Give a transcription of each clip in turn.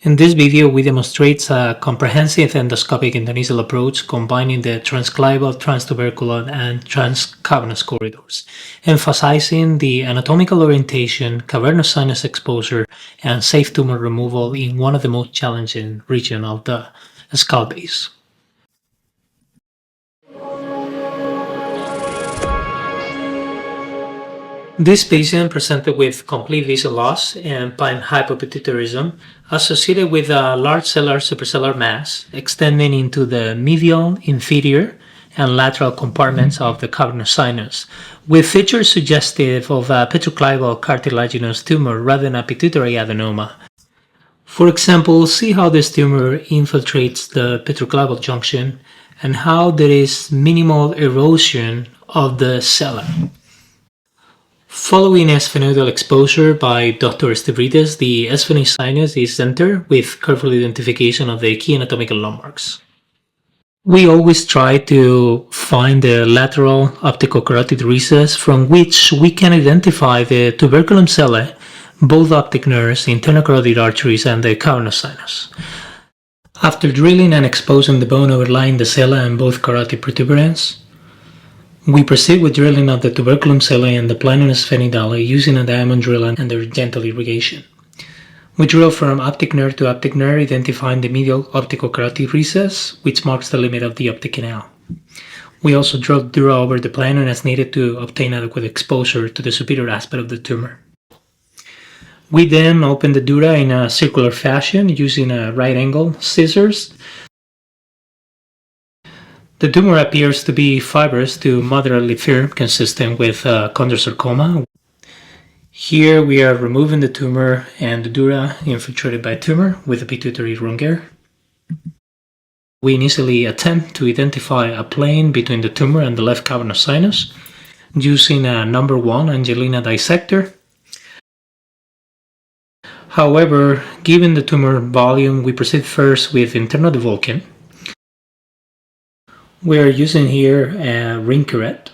In this video, we demonstrate a comprehensive endoscopic endonasal approach combining the transclival, transtubercular, and transcavernous corridors, emphasizing the anatomical orientation, cavernous sinus exposure, and safe tumor removal in one of the most challenging regions of the skull base. This patient presented with complete vision loss and hypopituitarism associated with a large sellar supercellular mass extending into the medial, inferior, and lateral compartments of the cavernous sinus, with features suggestive of a retroclival cartilaginous tumor rather than a pituitary adenoma. For example, see how this tumor infiltrates the retroclival junction and how there is minimal erosion of the sellar. Following a sphenoidal exposure by Dr. Stavrides, the Sphenoid sinus is entered with careful identification of the key anatomical landmarks. We always try to find the lateral optical carotid recess from which we can identify the tuberculum sellae, both optic nerves, internal carotid arteries, and the cavernous sinus. After drilling and exposing the bone overlying the sella and both carotid protuberance, we proceed with drilling of the tuberculum sellae and the planum sphenoidale using a diamond drill and their gentle irrigation. We drill from optic nerve to optic nerve, identifying the medial optical carotid recess, which marks the limit of the optic canal. We also drill dura over the planum as needed to obtain adequate exposure to the superior aspect of the tumor. We then open the dura in a circular fashion using a right angle scissors. The tumor appears to be fibrous to moderately firm, consistent with Chondrosarcoma. Here we are removing the tumor and the dura infiltrated by tumor with a pituitary rungear. We initially attempt to identify a plane between the tumor and the left cavernous sinus using a number 1 Angelina dissector. However, given the tumor volume, we proceed first with internal devulcan. We are using here a ring carotid.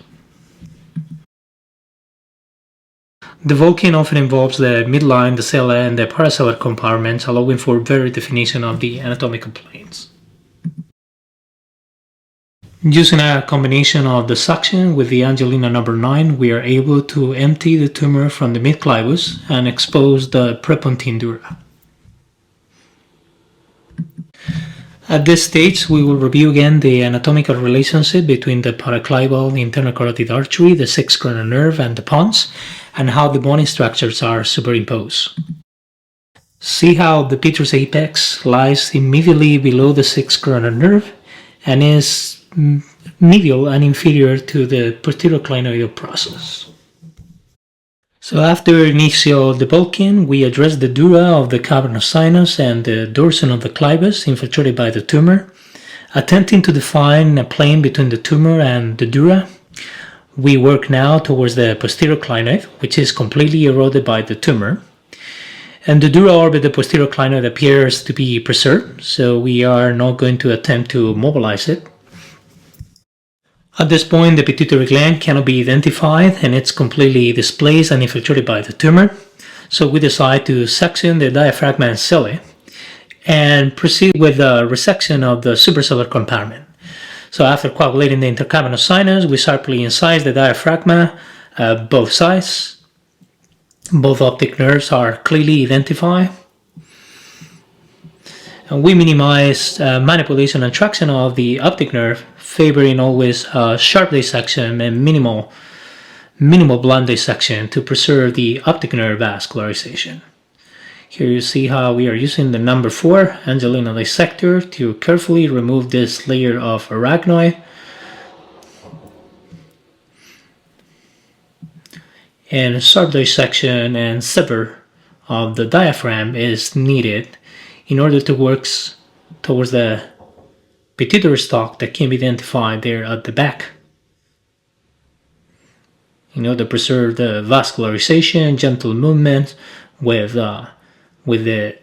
The devulcan often involves the midline, the sella, and the paracellular compartments, allowing for better definition of the anatomical planes. Using a combination of the suction with the Angelina number 9, we are able to empty the tumor from the midclavus and expose the prepontine dura. At this stage, we will review again the anatomical relationship between the paraclival, internal carotid artery, the sixth coronal nerve, and the pons, and how the bony structures are superimposed. See how the petrous apex lies immediately below the sixth coronal nerve and is medial and inferior to the posterior clinoidal process. So after initial devulcan, we address the dura of the cavernous sinus and the dorsum of the clivus infiltrated by the tumor, attempting to define a plane between the tumor and the dura. We work now towards the posterior clinoid, which is completely eroded by the tumor. And the dura orbit, the posterior clinoid, appears to be preserved, so we are not going to attempt to mobilize it. At this point, the pituitary gland cannot be identified and it's completely displaced and infiltrated by the tumor. So we decide to section the diaphragma and sellae and proceed with the resection of the supercellular compartment. So after coagulating the intercavernous sinus, we sharply incise the diaphragma both sides. Both optic nerves are clearly identified. And we minimize manipulation and traction of the optic nerve, favoring always sharp dissection and minimal blunt dissection to preserve the optic nerve vascularization. Here you see how we are using the number 4 Angelina dissector to carefully remove this layer of arachnoid. And sharp dissection and sever of the diaphragm is needed in order to work towards the pituitary stalk that can be identified there at the back. In order to preserve the vascularization, gentle movement with the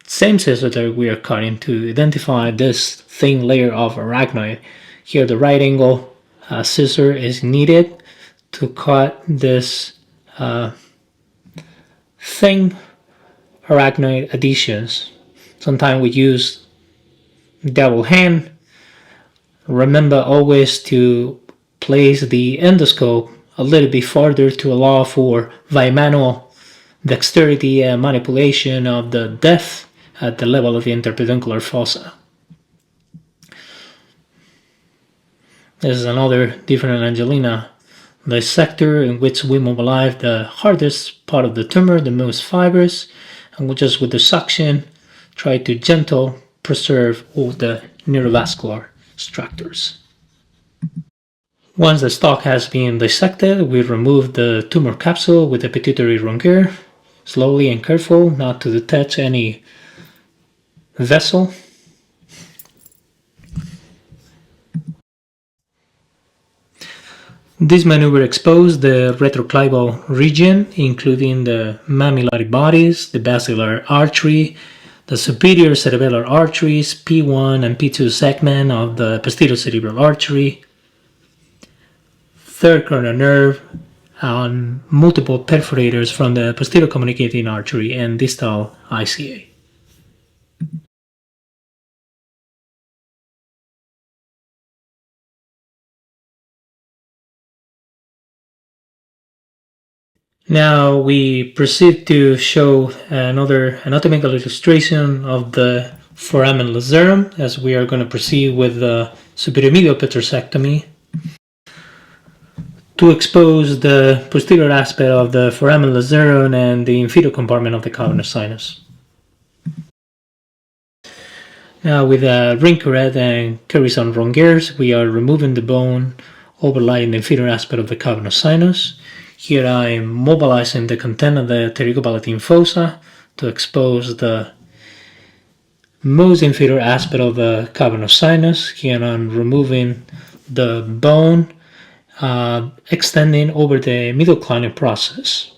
same scissor that we are cutting to identify this thin layer of arachnoid. Here the right angle scissor is needed to cut this thin arachnoid adhesions Sometimes we use double hand. Remember always to place the endoscope a little bit farther to allow for bimanual dexterity and manipulation of the depth at the level of the interpeduncular fossa. This is another different Angelina dissector in which we mobilize the hardest part of the tumor, the most fibrous, and we just with the suction try to gentle preserve all the neurovascular structures. Once the stalk has been dissected, we remove the tumor capsule with the pituitary rongeur, slowly and careful not to detach any vessel. This maneuver exposed the retroclival region, including the mammillary bodies, the basilar artery, the superior cerebellar arteries, P1 and P2 segment of the posterior cerebral artery, third coronary nerve, and multiple perforators from the posterior communicating artery and distal ICA. Now we proceed to show another anatomical illustration of the foramen lacerum, as we are going to proceed with the superior medial petrosectomy to expose the posterior aspect of the foramen lacerum and the inferior compartment of the cavernous sinus. Now with a ring curette and Carison rongeurs, we are removing the bone overlying the inferior aspect of the cavernous sinus. Here I am mobilizing the content of the pterygopalatine fossa to expose the most inferior aspect of the cavernous sinus. Here I'm removing the bone extending over the middle clinic process,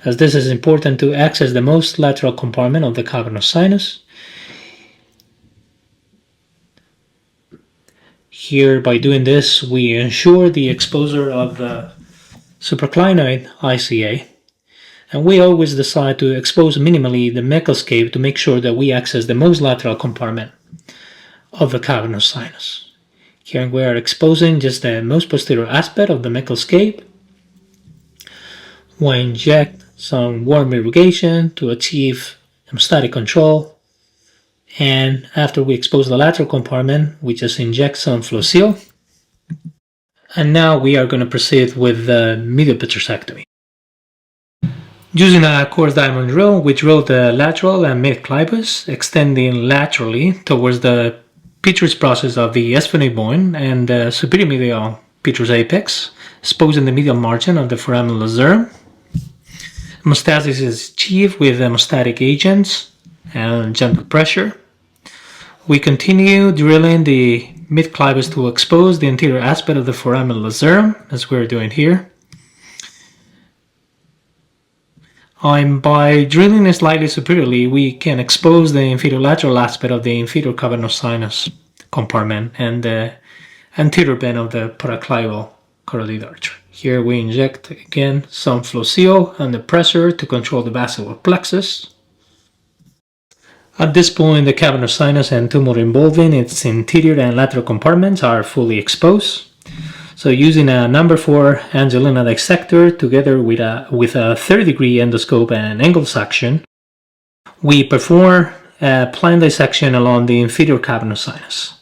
as this is important to access the most lateral compartment of the cavernous sinus. Here, by doing this, we ensure the exposure of the supraclinoid ICA, and we always decide to expose minimally the mechalscape to make sure that we access the most lateral compartment of the cavernous sinus. Here we are exposing just the most posterior aspect of the mechalscape. We inject some warm irrigation to achieve hemostatic control, and after we expose the lateral compartment, we just inject some Flosil. And now we are going to proceed with the medial petrosectomy. Using a coarse diamond drill, we drill the lateral and mid clivus, extending laterally towards the petrous process of the sphenoid bone and the superior medial petrous apex, exposing the medial margin of the foramen lacerum. Hemostasis is achieved with hemostatic agents and gentle pressure. We continue drilling the mid clivus to expose the anterior aspect of the foramen lacerum, as we're doing here. By drilling slightly superiorly, we can expose the inferior lateral aspect of the inferior cavernous sinus compartment and the anterior bend of the paraclival carotid artery. Here we inject again some Flosil and the pressure to control the vascular plexus. At this point, the cavernous sinus and tumor involving its interior and lateral compartments are fully exposed. So using a number 4 Angelina dissector together with a 30-degree endoscope and angle suction, we perform a plane dissection along the inferior cavernous sinus.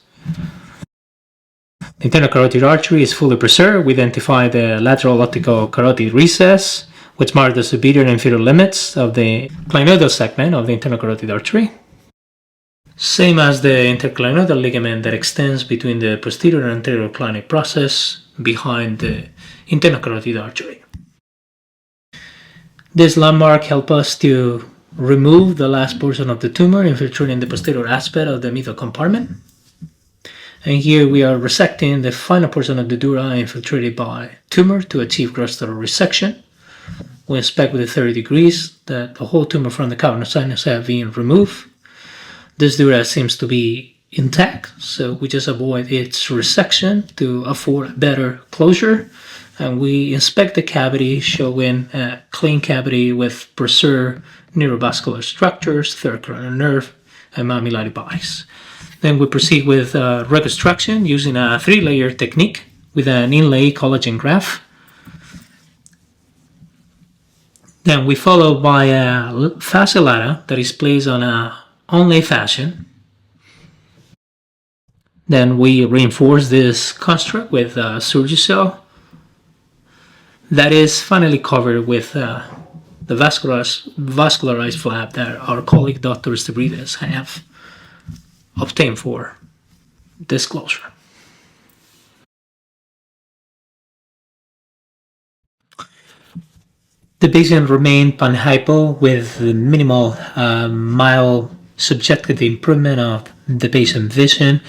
The internal carotid artery is fully preserved. We identify the lateral optical carotid recess, which marks the superior and inferior limits of the clinoidal segment of the internal carotid artery. Same as the interclinoidal ligament that extends between the posterior and anterior clinic process behind the internal carotid artery. This landmark helps us to remove the last portion of the tumor infiltrating the posterior aspect of the medial compartment. And here we are resecting the final portion of the dura infiltrated by tumor to achieve gross total resection. We inspect with the 30 degrees that the whole tumor from the cavernous sinus have been removed. This dura seems to be intact, so we just avoid its resection to afford better closure. And we inspect the cavity, showing a clean cavity with preserved neurovascular structures, third coronary nerve, mammillary bodies. Then we proceed with reconstruction using a 3-layer technique with an inlay collagen graft. Then we follow by a fasciolata that is placed on a onlay fashion. Then we reinforce this construct with a Surgicel that is finally covered with the vascularized flap that our colleague Dr. Stavrides have obtained for this closure. The patient remained panhypo with minimal mild subjective improvement of the patient vision.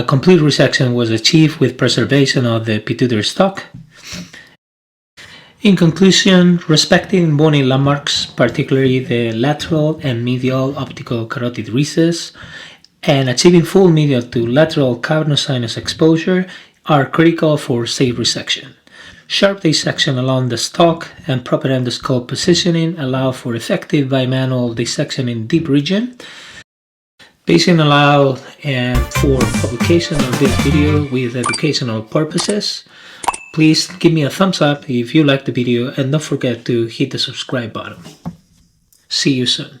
Complete resection was achieved with preservation of the pituitary stalk. In conclusion, respecting bony landmarks, particularly the lateral and medial optical carotid recess, and achieving full medial to lateral cavernous sinus exposure are critical for safe resection. Sharp dissection along the stalk and proper endoscope positioning allow for effective bimanual dissection in deep region. Patient allowed for publication of this video with educational purposes. Please give me a thumbs up if you like the video and don't forget to hit the subscribe button. See you soon.